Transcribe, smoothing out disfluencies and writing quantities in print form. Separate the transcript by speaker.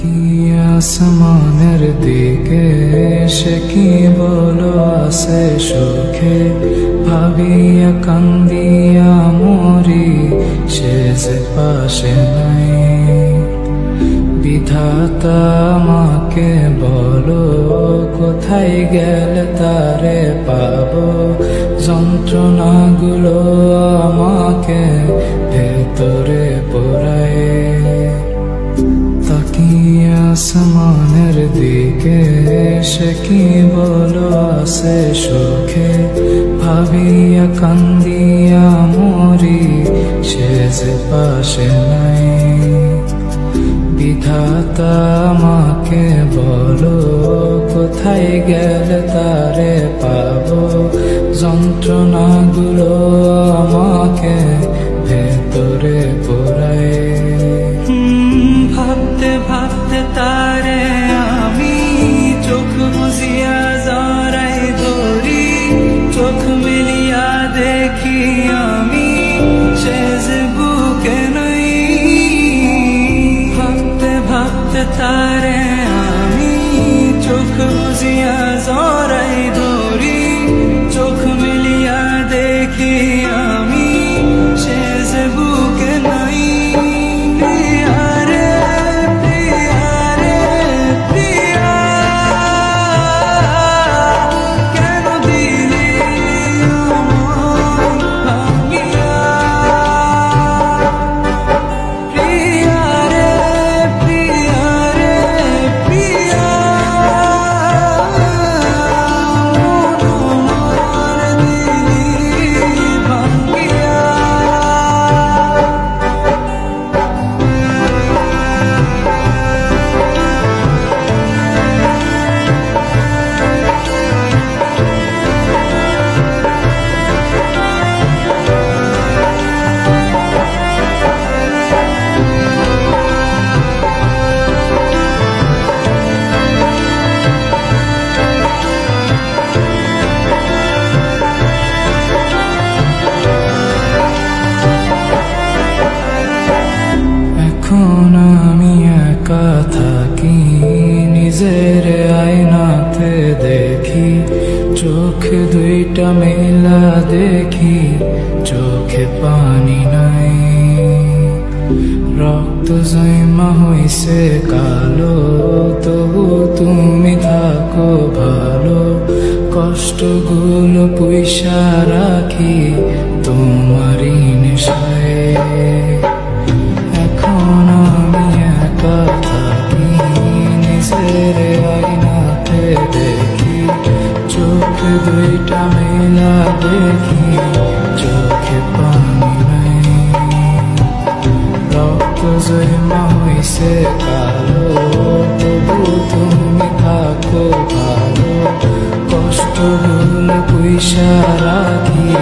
Speaker 1: তাকিয়ে আসমানের দিকে সে কি বলো আসে সুখে, ভাবিয়া কান্দিয়া মরি সে যে পাশে নাই। বিধাতা আমাকে বলো কোথায় গেলে তারে পাবো, যন্ত্রণাগুলো আমাকে ভেতরে পোড়ায়। তাকিয়ে আসমানের দিকে সে কি বলো আসে সুখে, ভাবিয়া কান্দিয়া মরি সে যে পাশে নাই। বিধাতা আমাকে বলো কোথায় গেলে তারে পাবো, যন্ত্রণাগুলো আমাকে ভেতরে পোড়ায়।
Speaker 2: ভাবতে ভাবতে তারে আমি চোখ বুঝিয়া জড়াই ধরি, চোখ মিলিয়া দেখি আমি সে যে বুকে নাই। ভাবতে ভাবতে তারে আমি চোখ বুঝিয়া জড়াই ধরি, চোখ মিলিয়া দেখি আমি সে যে বুকে নাই।
Speaker 1: এখন আমি একা থাকি, নিজের আয়নাতে দেখি, চোখ দুইটা মেলা দেখি, চোখে পানি নাই। রক্ত জমা হইছে কালো, তবু তুমি থাকো ভালো, কষ্টগুলো পুইসা রাখি তোমারই নেশায়। এখন আমি একা থাকি, নিজের আয়নাতে দেখি, চোখ দুইটা মেলা দেখি, চোখে পানি নাই। রক্ত জমা হইছে কালো, তবু তুমি থাকো ভালো, কষ্টগুলো পুইসা রাখি